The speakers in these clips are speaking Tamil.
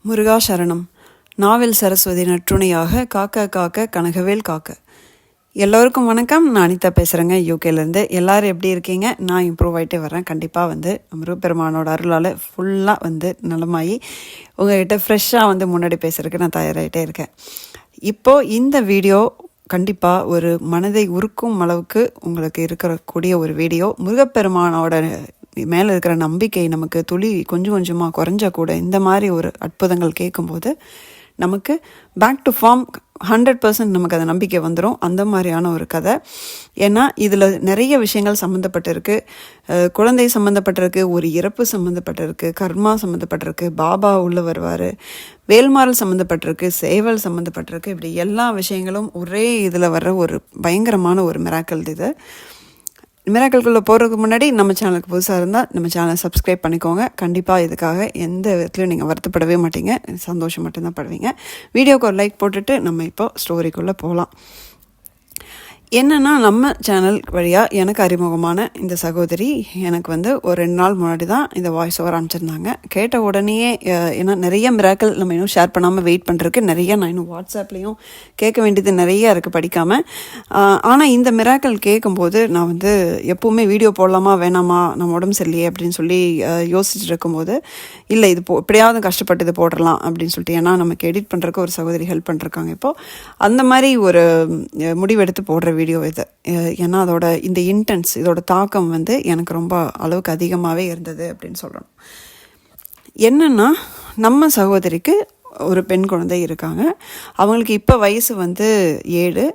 முருகா சரணம். நாவல் சரஸ்வதி நற்றுணையாக காக்க காக்க கனகவேல் காக்க. எல்லோருக்கும் வணக்கம். நான் அனிதா பேசுகிறேங்க, யூகேலேருந்து. எல்லோரும் எப்படி இருக்கீங்க? நான் இம்ப்ரூவ் ஆகிட்டே வரேன். கண்டிப்பாக முருகப்பெருமானோட அருளால் ஃபுல்லாக நலமாகி உங்கள்கிட்ட ஃப்ரெஷ்ஷாக முன்னாடி பேசுகிறதுக்கு நான் தயாராகிட்டே இருக்கேன். இப்போது இந்த வீடியோ கண்டிப்பாக ஒரு மனதை உருக்கும் அளவுக்கு உங்களுக்கு இருக்கக்கூடிய ஒரு வீடியோ. முருகப்பெருமானோட மேலே இருக்கிற நம்பிக்கை நமக்கு கொஞ்சம் கொஞ்சமாக குறைஞ்சா கூட இந்த மாதிரி ஒரு அற்புதங்கள் கேட்கும்போது நமக்கு பேக் டு ஃபார்ம் 100% நமக்கு அந்த நம்பிக்கை வந்துடும். அந்த மாதிரியான ஒரு கதை. ஏன்னா இதில் நிறைய விஷயங்கள் சம்மந்தப்பட்டிருக்கு. குழந்தை சம்மந்தப்பட்டிருக்கு, ஒரு இறப்பு சம்மந்தப்பட்டிருக்கு, கர்மா சம்மந்தப்பட்டிருக்கு, பாபா உள்ளே வருவார், வேல்மாறல் சம்மந்தப்பட்டிருக்கு, சேவல் சம்மந்தப்பட்டிருக்கு. இப்படி எல்லா விஷயங்களும் ஒரே இதில் வர்ற ஒரு பயங்கரமான ஒரு மிராக்கல் இது. மிராக்கல்குள்ளே போகிறதுக்கு முன்னாடி நம்ம சேனலுக்கு புதுசாக இருந்தால் நம்ம சேனலை சப்ஸ்கிரைப் பண்ணிக்கோங்க. கண்டிப்பாக இதுக்காக எந்த விதத்துலையும் நீங்கள் வருத்தப்படவே மாட்டீங்க, சந்தோஷம் மட்டும்தான் படுவீங்க. வீடியோக்கு ஒரு லைக் போட்டுட்டு நம்ம இப்போ ஸ்டோரிக்குள்ளே போகலாம். என்னென்னா, நம்ம சேனல் வழியாக எனக்கு அறிமுகமான இந்த சகோதரி எனக்கு ஒரு 2 நாள் முன்னாடி தான் இந்த வாய்ஸ் ஓவர் அனுப்பிச்சிருந்தாங்க. கேட்ட உடனேயே ஏன்னா நிறைய மிராக்கல் நம்ம இன்னும் ஷேர் பண்ணாமல் வெயிட் பண்ணுறதுக்கு நிறைய நான் இன்னும் வாட்ஸ்அப்லேயும் கேட்க வேண்டியது நிறையா இருக்குது படிக்காமல். ஆனால் இந்த மிராக்கல் கேட்கும்போது நான் எப்போவுமே வீடியோ போடலாமா வேணாமா, நம்ம உடம்பு சரியில்லையே அப்படின்னு சொல்லி யோசிச்சுட்டு இருக்கும்போது, இல்லை இது எப்படியாவது கஷ்டப்பட்டு இது போடலாம் அப்படின்னு சொல்லிட்டு, ஏன்னா நமக்கு எடிட் பண்ணுறதுக்கு ஒரு சகோதரி ஹெல்ப் பண்ணிருக்காங்க. இப்போது அந்த மாதிரி ஒரு முடிவெடுத்து போடுற வீடியோ இது. ஏன்னா அதோட இந்த இன்டென்ஸ், இதோட தாக்கம் எனக்கு ரொம்ப அளவுக்கு அதிகமாகவே இருந்தது அப்படின்னு சொல்லணும். என்னென்னா, நம்ம சகோதரிக்கு ஒரு பெண் குழந்தை இருக்காங்க. அவங்களுக்கு இப்போ வயசு 7.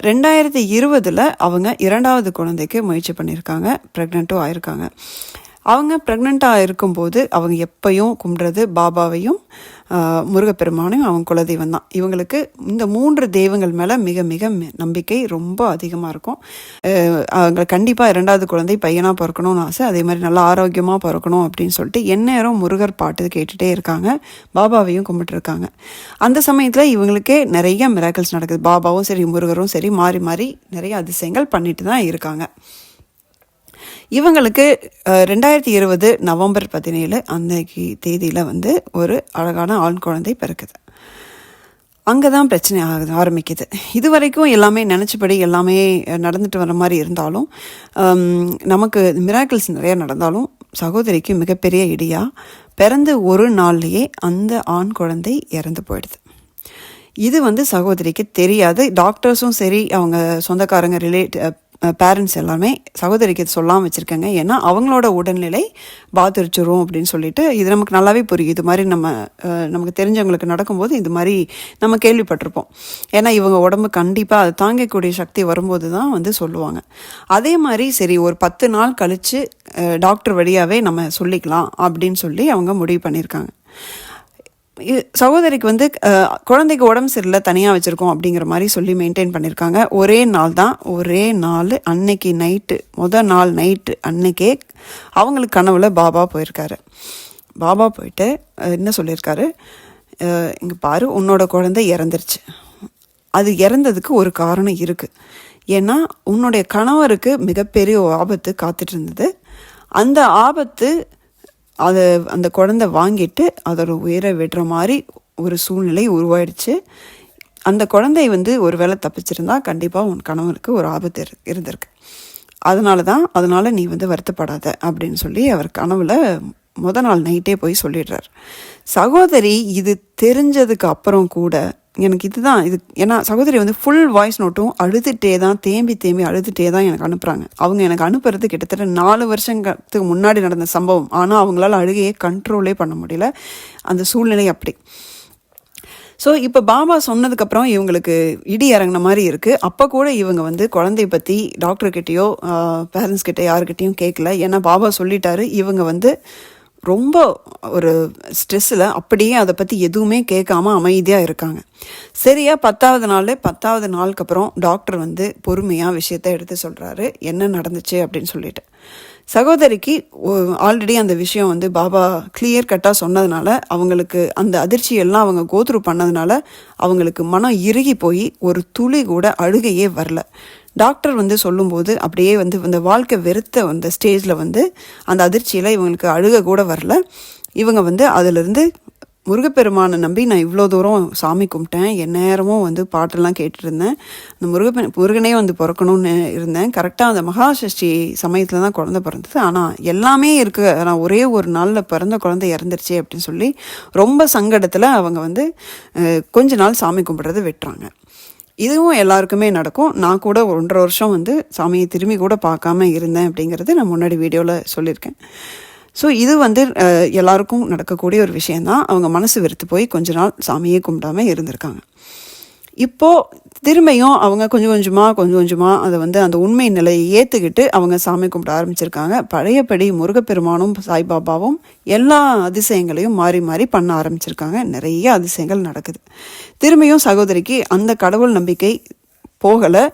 2020 அவங்க 2வது குழந்தைக்கு முயற்சி பண்ணியிருக்காங்க. ப்ரெக்னெண்ட்டும் ஆயிருக்காங்க. அவங்க ப்ரெக்னெண்ட்டாக இருக்கும்போது அவங்க எப்பையும் கும்பிட்றது பாபாவையும் முருகப்பெருமானையும் அவங்க குலதெய்வம் தான். இவங்களுக்கு இந்த 3 தெய்வங்கள் மேலே மிக மிக நம்பிக்கை ரொம்ப அதிகமாக இருக்கும். அவங்க கண்டிப்பாக 2வது குழந்தை பையனாக பிறக்கணும்னு ஆசை. அதே மாதிரி நல்லா ஆரோக்கியமாக பிறக்கணும் அப்படின்னு சொல்லிட்டு எந்நேரம் முருகர் பாட்டு கேட்டுகிட்டே இருக்காங்க. பாபாவையும் கும்பிட்டுருக்காங்க. அந்த சமயத்தில் இவங்களுக்கே நிறைய மிராக்கிள்ஸ் நடக்குது. பாபாவும் சரி முருகரும் சரி மாறி மாறி நிறைய அதிசயங்கள் பண்ணிட்டு தான் இருக்காங்க. இவங்களுக்கு 2020 நவம்பர் 17 அன்னைக்கு தேதியில் ஒரு அழகான ஆண் குழந்தை பிறக்குது. அங்கே தான் பிரச்சனை ஆரம்பிக்குது. இது வரைக்கும் எல்லாமே நினச்சபடி எல்லாமே நடந்துட்டு வர மாதிரி இருந்தாலும், நமக்கு மிராக்கிள்ஸ் நிறையா நடந்தாலும், சகோதரிக்கு மிகப்பெரிய இடியாக பிறந்து ஒரு நாள்லேயே அந்த ஆண் குழந்தை இறந்து போயிடுது. இது சகோதரிக்கு தெரியாது. டாக்டர்ஸும் சரி, அவங்க சொந்தக்காரங்க பேரண்ட்ஸ் எல்லாமே சகோதரிக்கு இது சொல்லாமல் வச்சுருக்காங்க. ஏன்னா அவங்களோட உடல்நிலை பாதிச்சிரும் அப்படின்னு சொல்லிட்டு, இது நமக்கு நல்லாவே புரியும். இது மாதிரி நமக்கு தெரிஞ்சவங்களுக்கு நடக்கும்போது இது மாதிரி நம்ம கேள்விப்பட்டிருப்போம். ஏன்னா இவங்க உடம்பு கண்டிப்பாக அது தாங்கக்கூடிய சக்தி வரும்போது தான் சொல்லுவாங்க. அதே மாதிரி சரி ஒரு 10 நாள் கழித்து டாக்டர் வழியாகவே நம்ம சொல்லிக்கலாம் அப்படின்னு சொல்லி அவங்க முடிவு பண்ணியிருக்காங்க. சகோதரிக்கு குழந்தைக்கு உடம்பு சரியில்லை, தனியாக வச்சுருக்கோம் அப்படிங்கிற மாதிரி சொல்லி மெயின்டைன் பண்ணியிருக்காங்க. ஒரே நாள் அன்னைக்கு நைட்டு, நாள் நைட்டு அன்னைக்கே அவங்களுக்கு கனவுல பாபா போயிருக்காரு. பாபா போயிட்டு என்ன சொல்லியிருக்காரு, இங்கே பாரு, உன்னோட குழந்தை இறந்துருச்சு. அது இறந்ததுக்கு ஒரு காரணம் இருக்குது. ஏன்னா உன்னுடைய கணவருக்கு மிகப்பெரிய ஆபத்து காத்துட்டு இருந்தது. அந்த ஆபத்து அந்த குழந்தை வாங்கிட்டு அதோட உயிரை விடுற மாதிரி ஒரு சூழ்நிலை உருவாயிடுச்சு. அந்த குழந்தை ஒரு வேளை தப்பிச்சிருந்தா கண்டிப்பாக உன் கணவருக்கு ஒரு ஆபத்து இருந்திருக்கு. அதனால நீ வருத்தப்படாத அப்படின்னு சொல்லி அவர் கனவுல நாள் நைட்டே போய் சொல்லிடுறார். சகோதரி இது தெரிஞ்சதுக்கு அப்புறம் கூட எனக்கு ஏன்னா சகோதரி ஃபுல் வாய்ஸ் நோட்டும் அழுதுகிட்டே தான், தேம்பி அழுதுகிட்டே தான் எனக்கு அனுப்புகிறாங்க. அவங்க எனக்கு அனுப்புறது கிட்டத்தட்ட 4 வருஷத்துக்கு முன்னாடி நடந்த சம்பவம். ஆனால் அவங்களால அழுகையை கண்ட்ரோலே பண்ண முடியல. அந்த சூழ்நிலை அப்படி. ஸோ இப்போ பாபா சொன்னதுக்கப்புறம் இவங்களுக்கு இடி இறங்கின மாதிரி இருக்குது. அப்போ கூட இவங்க குழந்தைய பற்றி டாக்டர்கிட்டையோ பேரண்ட்ஸ்கிட்ட யாருக்கிட்டையும் கேட்கல. ஏன்னா பாபா சொல்லிட்டாரு. இவங்க ரொம்ப ஒரு ஸ்ட்ரெஸ்ஸில் அப்படியே அதை பற்றி எதுவுமே கேட்காம அமைதியாக இருக்காங்க. சரியா 10வது நாளுக்கு அப்புறம் டாக்டர் பொறுமையாக விஷயத்தை எடுத்து சொல்கிறாரு, என்ன நடந்துச்சு அப்படின்னு சொல்லிட்டு. சகோதரிக்கு ஆல்ரெடி அந்த விஷயம் பாபா கிளியர் கட்டாக சொன்னதுனால, அவங்களுக்கு அந்த அதிர்ச்சியெல்லாம் அவங்க கோத்ரூ பண்ணதுனால அவங்களுக்கு மனம் இறுகி போய் ஒரு துளி கூட அழுகையே வரல. டாக்டர் சொல்லும்போது அப்படியே இந்த வாழ்க்கை வெறுத்த அந்த ஸ்டேஜில் அந்த அதிர்ச்சியில் இவங்களுக்கு அழுக கூட வரல. இவங்க அதிலிருந்து முருகப்பெருமானை நம்பி நான் இவ்வளோ தூரம் சாமி கும்பிட்டேன், எந்நேரமும் வந்து பாட்டெல்லாம் கேட்டுருந்தேன், அந்த முருகனே வந்து பிறக்கணும்னு இருந்தேன். கரெக்டாக அந்த மகாசஷ்டி சமயத்தில் தான் குழந்தை பிறந்தது. ஆனால் எல்லாமே இருக்குது, ஆனால் ஒரே ஒரு நாளில் பிறந்த குழந்தை இறந்துருச்சு அப்படின்னு சொல்லி ரொம்ப சங்கடத்தில் அவங்க வந்து கொஞ்ச நாள் சாமி கும்பிட்றது விட்டுறாங்க. இதுவும் எல்லாருக்குமே நடக்கும். நான் கூட 1.5 வருஷம் வந்து சாமியை திரும்பி கூட பார்க்காம இருந்தேன் அப்படிங்கிறது நான் முன்னாடி வீடியோவில் சொல்லியிருக்கேன். ஸோ இது வந்து எல்லாருக்கும் நடக்கக்கூடிய ஒரு விஷயந்தான். அவங்க மனசு வெறுத்து போய் கொஞ்ச நாள் சாமியே கும்பிடாமல் இருந்திருக்காங்க. இப்போது திரும்பியும் அவங்க கொஞ்சம் கொஞ்சமாக அதை வந்து அந்த உண்மை நிலையை ஏற்றுக்கிட்டு அவங்க சாமி கும்பிட ஆரம்பிச்சிருக்காங்க. பழையபடி முருகப்பெருமானும் சாய்பாபாவும் எல்லா அதிசயங்களையும் மாறி மாறி பண்ண ஆரம்பிச்சிருக்காங்க. நிறைய அதிசயங்கள் நடக்குது. திரும்பியும் சகோதரிக்கு அந்த கடவுள் நம்பிக்கை போகலை.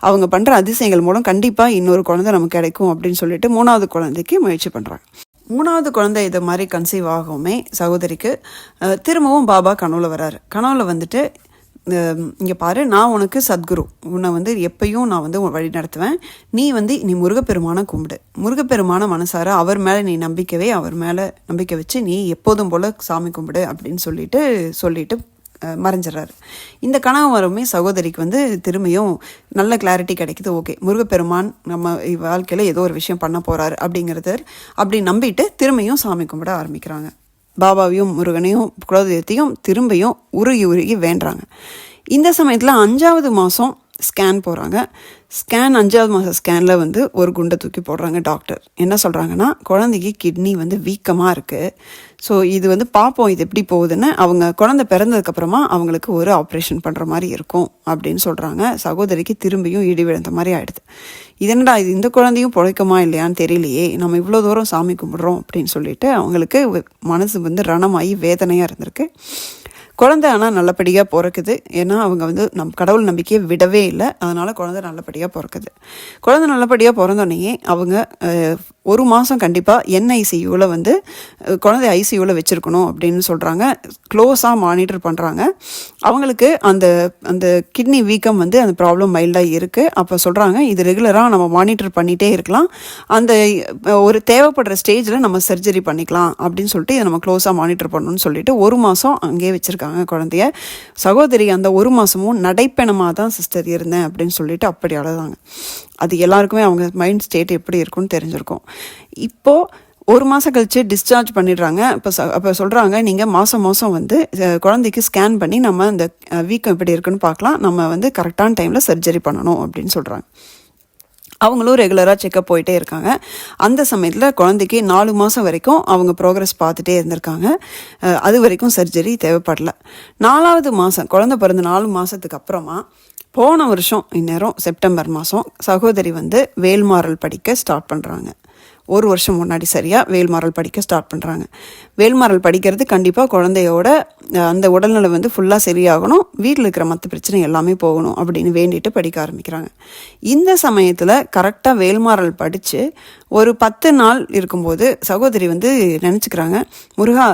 அவங்க பண்ணுற அதிசயங்கள் மூலம் கண்டிப்பாக இன்னொரு குழந்தை நமக்கு கிடைக்கும் அப்படின்னு சொல்லிட்டு 3வது குழந்தைக்கு முயற்சி பண்ணுறாங்க. 3வது குழந்தை இதை மாதிரி கன்சீவ் ஆகவுமே சகோதரிக்கு திரும்பவும் பாபா கனவுல வராரு. கனவுல வந்துட்டு, இங்கே பாரு, நான் உனக்கு சத்குரு, உன்னை வந்து எப்பயும் நான் வந்து வழி நடத்துவேன், நீ முருகப்பெருமானை கும்பிடு, முருகப்பெருமான மனசார அவர் மேலே நீ அவர் மேலே நம்பிக்கை வச்சு நீ எப்போதும் போல் சாமி கும்பிடு அப்படின்னு சொல்லிட்டு மறைஞ்சிடறாரு. இந்த கனவு வரவுமே சகோதரிக்கு வந்து திரும்பியும் நல்ல கிளாரிட்டி கிடைக்குது. ஓகே, முருகப்பெருமான் நம்ம வாழ்க்கையில் ஏதோ ஒரு விஷயம் பண்ண போகிறாரு அப்படிங்கிறது அப்படி நம்பிட்டு திரும்பியும் சாமி கும்பிட ஆரம்பிக்கிறாங்க. பாபாவையும் முருகனையும் குலதெய்வத்தையும் திரும்பியும் உருகி வேண்டுறாங்க. இந்த சமயத்தில் 5வது மாதம் ஸ்கேன் போகிறாங்க. 5வது மாதம் ஸ்கேனில் வந்து ஒரு குண்டை தூக்கி போடுறாங்க. டாக்டர் என்ன சொல்கிறாங்கன்னா, குழந்தைக்கு கிட்னி வந்து வீக்கமாக இருக்குது. ஸோ இது வந்து பார்ப்போம் இது எப்படி போகுதுன்னு. அவங்க குழந்தை பிறந்ததுக்கப்புறமா அவங்களுக்கு ஒரு ஆப்ரேஷன் பண்ணுற மாதிரி இருக்கும் அப்படின்னு சொல்கிறாங்க. சகோதரிக்கு திரும்பியும் இடி விழுந்த மாதிரி ஆகிடுது. இதனடா இது, இந்த குழந்தையும் பிழைக்குமா இல்லையான்னு தெரியலையே, நம்ம இவ்வளோ தூரம் சாமி கும்பிட்றோம் அப்படின்னு சொல்லிட்டு அவங்களுக்கு மனசு வந்து ரணமாகி வேதனையாக இருந்திருக்கு. குழந்தை ஆனால் நல்லபடியாக பிறக்குது. ஏன்னா அவங்க வந்து கடவுள் நம்பிக்கையை விடவே இல்லை. அதனால் குழந்தை நல்லபடியாக பிறக்குது. குழந்தை நல்லபடியாக பிறந்தோடனே அவங்க 1 மாதம் கண்டிப்பாக NICUவில் வந்து குழந்தை ICUவில் வச்சுருக்கணும் அப்படின்னு சொல்கிறாங்க. க்ளோஸாக மானிட்டர் பண்ணுறாங்க. அவங்களுக்கு அந்த கிட்னி வீக்கம் வந்து அந்த ப்ராப்ளம் மைல்டாக இருக்குது. அப்போ சொல்கிறாங்க, இது ரெகுலராக நம்ம மானிட்டர் பண்ணிகிட்டே இருக்கலாம், அந்த ஒரு தேவைப்படுற ஸ்டேஜில் நம்ம சர்ஜரி பண்ணிக்கலாம் அப்படின்னு சொல்லிட்டு இதை நம்ம க்ளோஸாக மானிட்டர் பண்ணணும்னு சொல்லிட்டு 1 மாதம் அங்கேயே வச்சுருக்காங்க குழந்தைய. சகோதரி அந்த 1 மாதமும் நடைப்பெணமாக தான் சிஸ்டர் இருந்தேன் அப்படின்னு சொல்லிட்டு அப்படி அழுதாங்க. அது எல்லாருக்குமே அவங்க மைண்ட் ஸ்டேட் எப்படி இருக்குன்னு தெரிஞ்சிருக்கும். இப்போது 1 மாதம் கழித்து டிஸ்சார்ஜ் பண்ணிடுறாங்க. அப்போ சொல்கிறாங்க, நீங்கள் மாதம் வந்து குழந்தைக்கு ஸ்கேன் பண்ணி நம்ம அந்த வீக்கம் எப்படி இருக்குன்னு பார்க்கலாம், நம்ம வந்து கரெக்டான டைமில் சர்ஜரி பண்ணணும் அப்படின்னு சொல்கிறாங்க. அவங்களும் ரெகுலராக செக்கப் போயிட்டே இருக்காங்க. அந்த சமயத்தில் குழந்தைக்கு 4 மாதம் வரைக்கும் அவங்க ப்ரோக்ரஸ் பார்த்துட்டே இருந்திருக்காங்க. அது வரைக்கும் சர்ஜரி தேவைப்படல. 4வது மாதம் குழந்தை பிறந்த 4 மாதத்துக்கு அப்புறமா போன வருஷம் இந்நேரம் செப்டம்பர் மாதம் சகோதரி வந்து வேல்மாறல் படிக்க ஸ்டார்ட் பண்ணுறாங்க. 1 வருஷம் முன்னாடி சரியாக வேல்மாறல் படிக்க ஸ்டார்ட் பண்ணுறாங்க. வேல்மாறல் படிக்கிறது கண்டிப்பாக குழந்தையோட அந்த உடல்நிலை வந்து ஃபுல்லாக சரியாகணும், வீட்டில் இருக்கிற மற்ற பிரச்சனை எல்லாமே போகணும் அப்படின்னு வேண்டிட்டு படிக்க ஆரம்பிக்கிறாங்க. இந்த சமயத்தில் கரெக்டாக வேல்மாறல் படித்து ஒரு 10 நாள் இருக்கும்போது சகோதரி வந்து நினச்சிக்கிறாங்க, முருகா,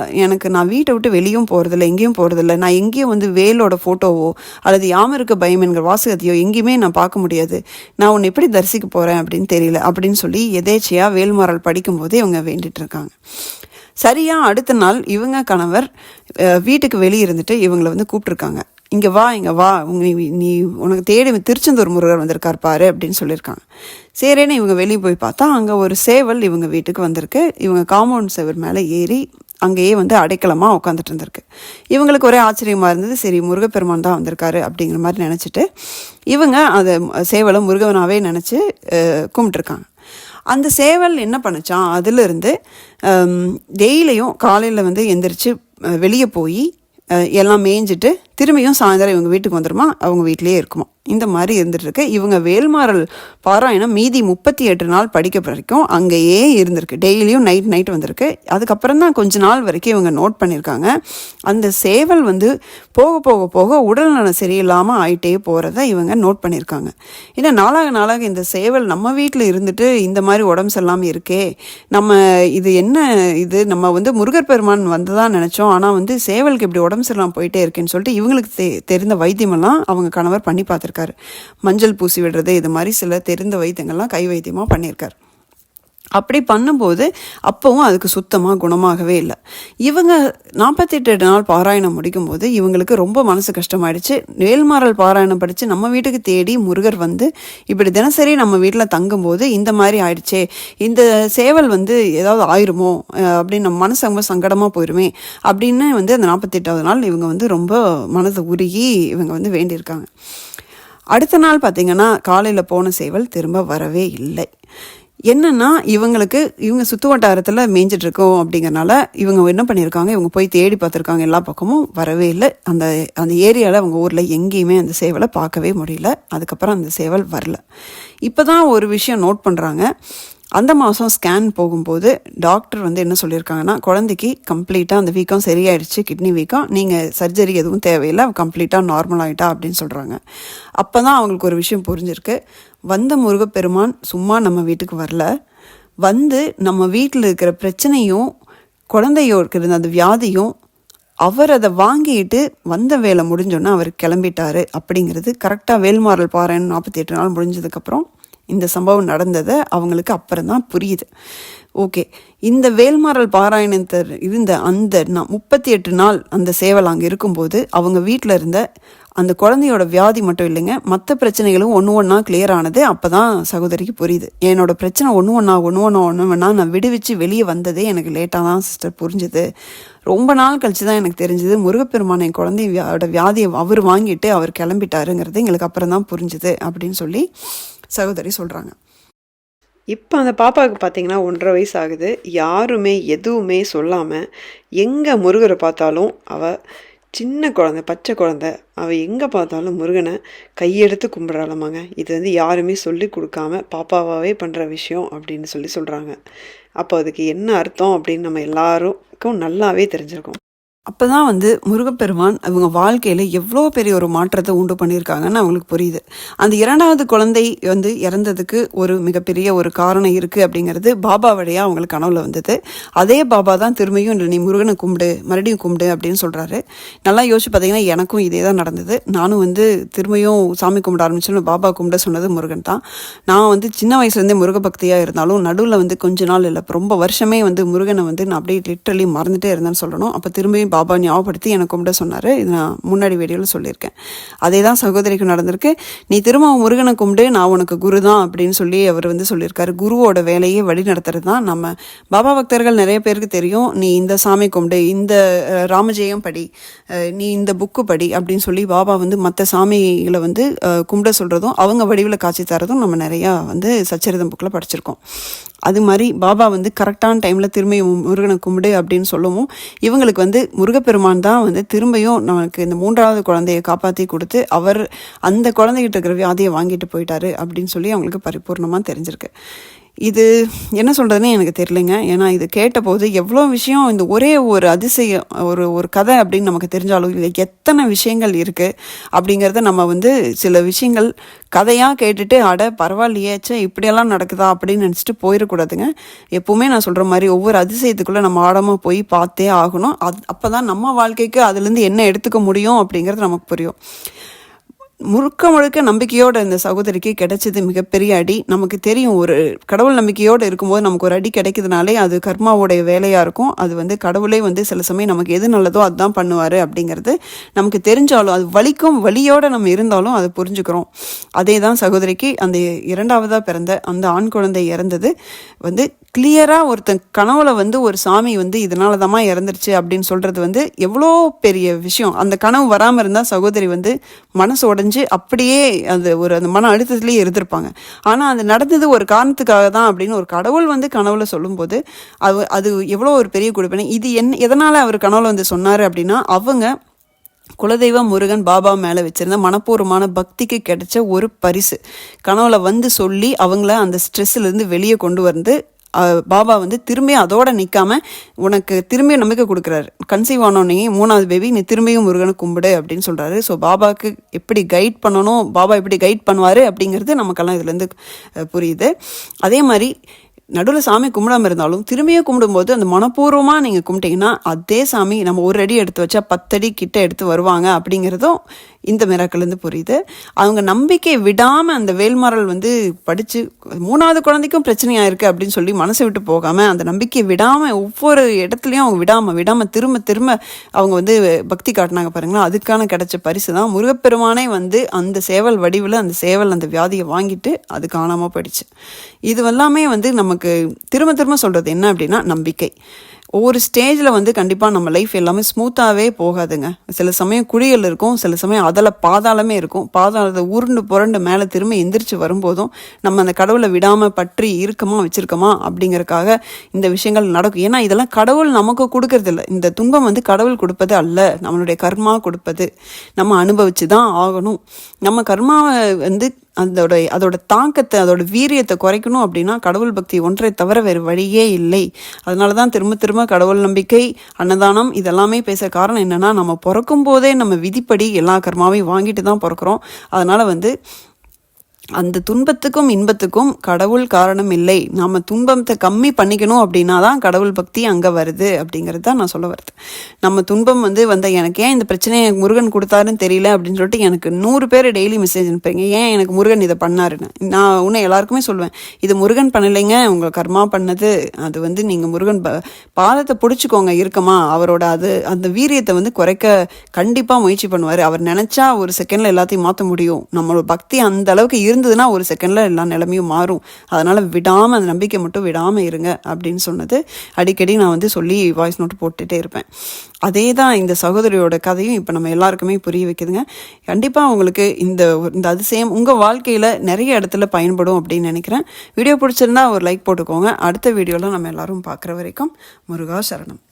நான் வீட்டை விட்டு வெளியும் போகிறதில்ல, எங்கேயும் போகிறதில்ல, நான் எங்கேயும் வந்து வேலோட ஃபோட்டோவோ அல்லது யாமருக்கு பயம் என்கிற வாசகத்தையோ எங்கேயுமே நான் பார்க்க முடியாது, நான் உன்னை எப்படி தரிசிக்க போகிறேன் அப்படின்னு தெரியல அப்படின்னு சொல்லி எதேச்சையாக வேல்மாறல் படிக்கும்போதே இவங்க வேண்டிட்டு இருக்காங்க. சரியாக அடுத்த நாள் இவங்க கணவர் வீட்டுக்கு வெளியே இருந்துட்டு இவங்களை வந்து கூப்பிட்ருக்காங்க. இங்கே வா, நீ உனக்கு தேடி திருச்செந்தூர் முருகர் வந்திருக்கார் பாரு அப்படின்னு சொல்லியிருக்காங்க. சரின்னு இவங்க வெளியே போய் பார்த்தா அங்கே ஒரு சேவல் இவங்க வீட்டுக்கு வந்திருக்கு. இவங்க காம்பவுண்ட் சேவல் மேலே ஏறி அங்கேயே வந்து அடைக்கலமாக உட்காந்துட்டு இருந்திருக்கு. இவங்களுக்கு ஒரே ஆச்சரியமாக இருந்தது. சரி, முருகப்பெருமான் தான் வந்திருக்காரு அப்படிங்கிற மாதிரி நினச்சிட்டு இவங்க அதை சேவலை முருகனாவே நினச்சி கும்பிட்டுருக்காங்க. அந்த சேவல் என்ன பண்ணுச்சான், அதிலிருந்து டெய்லியும் காலையில் வந்து எந்திரிச்சு வெளியே போய் எல்லாம் மேய்ஞ்சிட்டு திரும்பியும் சாயந்தரம் இவங்க வீட்டுக்கு வந்துடுமா, அவங்க வீட்டிலேயே இருக்குமா. இந்த மாதிரி இருந்துகிட்ருக்கு. இவங்க வேல்மாறல் பாராயணம் மீதி 38 நாள் படிக்க வரைக்கும் அங்கேயே இருந்திருக்கு. டெய்லியும் நைட் வந்திருக்கு. அதுக்கப்புறம் தான் கொஞ்ச நாள் வரைக்கும் இவங்க நோட் பண்ணியிருக்காங்க, அந்த சேவல் வந்து போக போக போக உடல்நலம் சரியில்லாமல் ஆகிட்டே போகிறத இவங்க நோட் பண்ணியிருக்காங்க. ஏன்னா நாளாக இந்த சேவல் நம்ம வீட்டில் இருந்துட்டு இந்த மாதிரி உடம்பு சரியில்லாமல் இருக்கே, இது என்ன, இது நம்ம வந்து முருகர் பெருமான் வந்ததான் நினச்சோம், ஆனால் வந்து சேவலுக்கு இப்படி உடம்பு சரியில்லாமல் போயிட்டே இருக்குன்னு சொல்லிட்டு இவங்களுக்கு தெரிந்த வைத்தியமெல்லாம் அவங்க கணவர் பண்ணி பார்த்துருக்காரு. மஞ்சள் பூசி விடுறது, இது மாதிரி சில தெரிந்த வைத்தியங்கள்லாம் கை வைத்தியமாக பண்ணியிருக்காரு. அப்படி பண்ணும்போது அப்போவும் அதுக்கு சுத்தமாக குணமாகவே இல்லை. இவங்க 48 நாள் பாராயணம் முடிக்கும்போது இவங்களுக்கு ரொம்ப மனசு கஷ்டமாயிடுச்சு. வேல்மாறல் பாராயணம் படித்து நம்ம வீட்டுக்கு தேடி முருகர் வந்து இப்படி தினசரி நம்ம வீட்டில் தங்கும்போது இந்த மாதிரி ஆயிடுச்சே, இந்த சேவல் வந்து ஏதாவது ஆயிருமோ அப்படின்னு நம்ம மனசு ரொம்ப சங்கடமாக போயிருமே அப்படின்னு வந்து அந்த 48வது நாள் இவங்க வந்து ரொம்ப மனதை உருகி இவங்க வந்து வேண்டியிருக்காங்க. அடுத்த நாள் பார்த்திங்கன்னா காலையில் போன சேவல் திரும்ப வரவே இல்லை. என்னன்னா இவங்க சுற்று வட்டாரத்தில் மேய்ஞ்சிட்ருக்கோம் அப்படிங்கிறனால இவங்க என்ன பண்ணியிருக்காங்க, இவங்க போய் தேடி பார்த்துருக்காங்க, எல்லா பக்கமும் வரவே இல்லை. அந்த ஏரியாவில் அவங்க ஊரில் எங்கேயுமே அந்த சேவலை பார்க்கவே முடியல. அதுக்கப்புறம் அந்த சேவல் வரல. இப்போ தான் ஒரு விஷயம் நோட் பண்ணுறாங்க. அந்த மாதம் ஸ்கேன் போகும்போது டாக்டர் வந்து என்ன சொல்லியிருக்காங்கன்னா, குழந்தைக்கு கம்ப்ளீட்டாக அந்த வீக்கம் சரியாயிடுச்சு, கிட்னி வீக்கம், நீங்கள் சர்ஜரி எதுவும் தேவையில்லை, கம்ப்ளீட்டாக நார்மல் ஆகிட்டா அப்படின்னு சொல்கிறாங்க. அப்போ தான் அவங்களுக்கு ஒரு விஷயம் புரிஞ்சிருக்கு. வந்த முருகப்பெருமான் சும்மா நம்ம வீட்டுக்கு வரல, வந்து நம்ம வீட்டில் இருக்கிற பிரச்சனையும் குழந்தையோ இருக்கிற அந்த வியாதியும் அவர் அதை வாங்கிட்டு வந்த வேலை முடிஞ்சோன்னா அவர் கிளம்பிட்டாரு அப்படிங்கிறது கரெக்டாக வேல்மாறல் பாராயணம் 48 நாள் முடிஞ்சதுக்கப்புறம் இந்த சம்பவம் நடந்ததை அவங்களுக்கு அப்புறம் தான் புரியுது. ஓகே, இந்த வேல்மாறல் பாராயணத்தில் இருந்த அந்த 38 நாள் அந்த சேவல் அங்கே இருக்கும்போது அவங்க வீட்டில் இருந்த அந்த குழந்தையோட வியாதி மட்டும் இல்லைங்க, மற்ற பிரச்சனைகளும் ஒன்று கிளியர் ஆனது. அப்போ தான் சகோதரிக்கு புரியுது, என்னோட பிரச்சனை ஒன்று நான் விடுவிச்சு வெளியே வந்ததே எனக்கு லேட்டாக தான் சிஸ்டர் புரிஞ்சுது. ரொம்ப நாள் கழிச்சு தான் எனக்கு தெரிஞ்சுது முருகப்பெருமான் என் குழந்தையோட வியாதியை அவர் வாங்கிட்டு அவர் கிளம்பிட்டாருங்கிறது எங்களுக்கு அப்புறம் தான் புரிஞ்சுது அப்படின்னு சொல்லி சகோதரி சொல்கிறாங்க. இப்போ அந்த பாப்பாவுக்கு பார்த்தீங்கன்னா 1.5 வயசு ஆகுது. யாருமே எதுவுமே சொல்லாமல் எங்கே முருகரை பார்த்தாலும் அவள் சின்ன குழந்தை, பச்சை குழந்தை, அவள் எங்கே பார்த்தாலும் முருகனை கையெடுத்து கும்பிட்றாளமாங்க. இது வந்து யாருமே சொல்லி கொடுக்காம பாப்பாவாகவே பண்ணுற விஷயம் அப்படின்னு சொல்கிறாங்க. அப்போ அதுக்கு என்ன அர்த்தம் அப்படின்னு நம்ம எல்லாருக்கும் நல்லாவே தெரிஞ்சிருக்கோம். அப்போ தான் வந்து முருகப்பெருமான் அவங்க வாழ்க்கையில் எவ்வளோ பெரிய ஒரு மாற்றத்தை உண்டு பண்ணியிருக்காங்கன்னு அவங்களுக்கு புரியுது. அந்த 2வது குழந்தை வந்து இறந்ததுக்கு ஒரு மிகப்பெரிய ஒரு காரணம் இருக்குது அப்படிங்கிறது பாபா வழியாக அவங்களுக்கு கனவுல வந்தது. அதே பாபா தான் திரும்பியும் நீ முருகனை கும்பிடு, மறுபடியும் கும்பிடு அப்படின்னு சொல்கிறாரு. நல்லா யோசிச்சு பார்த்தீங்கன்னா எனக்கும் இதே தான் நடந்தது. நானும் வந்து திரும்பியும் சாமி கும்பிட ஆரம்பிச்சோன்னு பாபா கும்பிட சொன்னது முருகன் தான். நான் வந்து சின்ன வயசுலேருந்தே முருக பக்தியாக இருந்தாலும் நடுவில் வந்து கொஞ்ச நாள் இல்லை, ரொம்ப வருஷமே வந்து முருகனை வந்து நான் அப்படியே லிட்ரலி மறந்துட்டே இருந்தேன்னு சொல்லணும். அப்போ திரும்பியும் பாபா ஞாபகப்படுத்தி எனக்கு கும்பிட சொன்னார். இது நான் முன்னாடி வீடியோவில் சொல்லியிருக்கேன். அதே தான் சகோதரிக்கு நடந்திருக்கு. நீ திரும்ப முருகனை கும்பிடு, நான் உனக்கு குரு தான் அப்படின்னு சொல்லி அவர் வந்து சொல்லியிருக்காரு. குருவோட வேலையை வழி நடத்துறது தான் நம்ம பாபா பக்தர்கள் நிறைய பேருக்கு தெரியும். நீ இந்த சாமி கும்பிடு, இந்த ராமஜெயம் படி, நீ இந்த புக்கு படி அப்படின்னு சொல்லி பாபா வந்து மற்ற சாமிகளை வந்து கும்பிட சொல்கிறதும் அவங்க வடிவில் காட்சி தரதும் நம்ம நிறையா வந்து சச்சரிதம் புக்கில் படிச்சிருக்கோம். அது மாதிரி பாபா வந்து கரெக்டான டைமில் திரும்பியும் முருகனை கும்பிடு அப்படின்னு சொல்லவும் இவங்களுக்கு வந்து முருகப்பெருமான் தான் வந்து திரும்பியும் நமக்கு இந்த 3வது குழந்தையை காப்பாற்றி கொடுத்து அவர் அந்த குழந்தைகிட்ட இருக்கிற வியாதியை வாங்கிட்டு போயிட்டாரு அப்படின்னு சொல்லி அவங்களுக்கு பரிபூர்ணமாக தெரிஞ்சிருக்கு. இது என்ன சொல்கிறதுன்னு எனக்கு தெரியலைங்க. ஏன்னா இது கேட்டபோது எவ்வளோ விஷயம், இந்த ஒரே ஒரு அதிசயம் ஒரு கதை அப்படின்னு நமக்கு தெரிஞ்சாலும் இல்லை எத்தனை விஷயங்கள் இருக்குது அப்படிங்கிறத நம்ம வந்து சில விஷயங்கள் கதையாக கேட்டுட்டு அட பரவாயில்லையேச்சே இப்படியெல்லாம் நடக்குதா அப்படின்னு நினச்சிட்டு போயிடக்கூடாதுங்க. எப்போவுமே நான் சொல்கிற மாதிரி ஒவ்வொரு அதிசயத்துக்குள்ளே நம்ம ஆழமாக போய் பார்த்தே ஆகணும். அப்போ தான் நம்ம வாழ்க்கைக்கு அதுலேருந்து என்ன எடுத்துக்க முடியும் அப்படிங்கிறது நமக்கு புரியும். முழுக்க நம்பிக்கையோட இந்த சகோதரிக்கு கிடைச்சது மிகப்பெரிய அடி. நமக்கு தெரியும், ஒரு கடவுள் நம்பிக்கையோடு இருக்கும்போது நமக்கு ஒரு அடி கிடைக்குதுனாலே அது கர்மாவோடைய வேலையாக இருக்கும். அது வந்து கடவுளே வந்து சில சமயம் நமக்கு எது நல்லதோ அதுதான் பண்ணுவார் அப்படிங்கிறது நமக்கு தெரிஞ்சாலும் அது வலியோடு நம்ம இருந்தாலும் அதை புரிஞ்சுக்கிறோம். அதே தான் சகோதரிக்கு அந்த 2வதாக பிறந்த அந்த ஆண் குழந்தை இறந்தது வந்து கிளியராக ஒருத்தன் கனவுல வந்து ஒரு சாமி வந்து இதனால தாம்மா இறந்துருச்சு அப்படின்னு சொல்கிறது வந்து எவ்வளோ பெரிய விஷயம். அந்த கனவு வராமல் இருந்தால் சகோதரி வந்து மனசு உடஞ்சி அப்படியே அந்த மன அழுத்தத்துலேயே இருந்திருப்பாங்க. ஆனால் அது நடந்தது ஒரு காரணத்துக்காக தான் அப்படின்னு ஒரு கடவுள் வந்து கனவுல சொல்லும்போது அது எவ்வளோ ஒரு பெரிய கொடுப்பேன். இது எதனால் அவர் கனவுல வந்து சொன்னார் அப்படின்னா அவங்க குலதெய்வம் முருகன் பாபா மேலே வச்சுருந்த மனப்பூர்வமான பக்திக்கு கிடைச்ச ஒரு பரிசு கனவுல வந்து சொல்லி அவங்கள அந்த ஸ்ட்ரெஸ்ஸிலேருந்து வெளியே கொண்டு வந்து பாபா வந்து திரும்பி அதோட நிற்காம உனக்கு திரும்பி நம்பிக்கை கொடுக்குறாரு. கன்சீவ் ஆனோடனே 3வது பேபி நீ திரும்பியும் முருகனை கும்பிடு அப்படின்னு சொல்கிறாரு. ஸோ பாபாவுக்கு எப்படி கைட் பண்ணணும், பாபா எப்படி கைட் பண்ணுவார் அப்படிங்கிறது நமக்கெல்லாம் இதுலேருந்து புரியுது. அதே மாதிரி நடுவில் சாமி கும்பிடாமல் இருந்தாலும் திரும்பியும் கும்பிடும்போது அந்த மனப்பூர்வமாக நீங்கள் கும்பிட்டீங்கன்னா அதே சாமி நம்ம ஒரு அடி எடுத்து வச்சா 10 அடி கிட்ட எடுத்து வருவாங்க அப்படிங்கிறதும் இந்த மிராக்கள்லேருந்து புரியுது. அவங்க நம்பிக்கை விடாமல் அந்த வேல்மாறல் வந்து படித்து 3வது குழந்தைக்கும் பிரச்சனையாக இருக்குது அப்படின்னு சொல்லி மனசை விட்டு போகாமல் அந்த நம்பிக்கையை விடாமல் ஒவ்வொரு இடத்துலையும் அவங்க விடாமல் திரும்ப திரும்ப அவங்க வந்து பக்தி காட்டினாங்க பாருங்களா. அதுக்கான கிடைச்ச பரிசு தான் முருகப்பெருமானே வந்து அந்த சேவல் வடிவில் அந்த சேவல் அந்த வியாதியை வாங்கிட்டு அது காணாமல் போயிடுச்சு. இது எல்லாமே வந்து நமக்கு திரும்ப திரும்ப சொல்கிறது என்ன அப்படின்னா நம்பிக்கை. ஒவ்வொரு ஸ்டேஜில் வந்து கண்டிப்பாக நம்ம லைஃப் எல்லாமே ஸ்மூத்தாகவே போகாதுங்க. சில சமயம் குழிகள் இருக்கும், சில சமயம் அதில் பாதாளமே இருக்கும். பாதாளத்தை உருண்டு புரண்டு மேலே திரும்ப எந்திரிச்சு வரும்போதும் நம்ம அந்த கடவுளை விடாமல் பற்றி இறுக்கமாக வச்சுருக்கோமா அப்படிங்கிறதுக்காக இந்த விஷயங்கள் நடக்கும். ஏன்னா இதெல்லாம் கடவுள் நமக்கு கொடுக்கறது இல்லை. இந்த துன்பம் வந்து கடவுள் கொடுப்பது அல்ல, நம்மளுடைய கர்மா கொடுப்பது. நம்ம அனுபவிச்சு தான் ஆகணும். நம்ம கர்மாவை வந்து அதோட தாக்கத்தை அதோட வீரியத்தை குறைக்கணும் அப்படின்னா கடவுள் பக்தி ஒன்றை தவிர வேறு வழியே இல்லை. அதனால தான் திரும்ப திரும்ப கடவுள் நம்பிக்கை, அன்னதானம் இதெல்லாமே பேச காரணம் என்னென்னா, நம்ம பிறக்கும் போதே நம்ம விதிப்படி எல்லா கர்மாவையும் வாங்கிட்டு தான் பிறக்கிறோம். அதனால் வந்து அந்த துன்பத்துக்கும் இன்பத்துக்கும் கடவுள் காரணம் இல்லை. நம்ம துன்பத்தை கம்மி பண்ணிக்கணும் அப்படின்னா தான் கடவுள் பக்தி அங்கே வருது அப்படிங்கிறது தான் நான் சொல்ல வருது. நம்ம துன்பம் வந்து எனக்கு ஏன் இந்த பிரச்சனையை முருகன் கொடுத்தாருன்னு தெரியல அப்படின்னு சொல்லிட்டு எனக்கு 100 பேர் டெய்லி மெசேஜ் அனுப்புறீங்க, ஏன் எனக்கு முருகன் இதை பண்ணாருன்னு. நான் உன்னை எல்லாருக்குமே சொல்லுவேன், இது முருகன் பண்ணலைங்க, உங்கள் கர்மா பண்ணது. அது வந்து நீங்கள் முருகன் பாதத்தை பிடிச்சிக்கோங்க இருக்கமா. அவரோட அந்த வீரியத்தை வந்து குறைக்க கண்டிப்பாக முயற்சி பண்ணுவார். அவர் நினச்சா ஒரு செகண்டில் எல்லாத்தையும் மாற்ற முடியும். நம்மளோட பக்தி அந்த அளவுக்கு இருந்ததுன்னா ஒரு செகண்டில் எல்லா நிலைமையும் மாறும். அதனால் விடாமல் அந்த நம்பிக்கை மட்டும் விடாமல் இருங்க அப்படின்னு சொன்னது அடிக்கடி நான் வந்து சொல்லி வாய்ஸ் நோட்டு போட்டுகிட்டே இருப்பேன். அதே தான் இந்த சகோதரியோட கதையும் இப்போ நம்ம எல்லாருக்குமே புரிய வைக்குதுங்க. கண்டிப்பாக உங்களுக்கு இந்த அதிசயம் உங்கள் வாழ்க்கையில் நிறைய இடத்துல பயன்படும் அப்படின்னு நினைக்கிறேன். வீடியோ பிடிச்சிருந்தா ஒரு லைக் போட்டுக்கோங்க. அடுத்த வீடியோவில் நம்ம எல்லாரும் பார்க்குற வரைக்கும் முருகா சரணம்.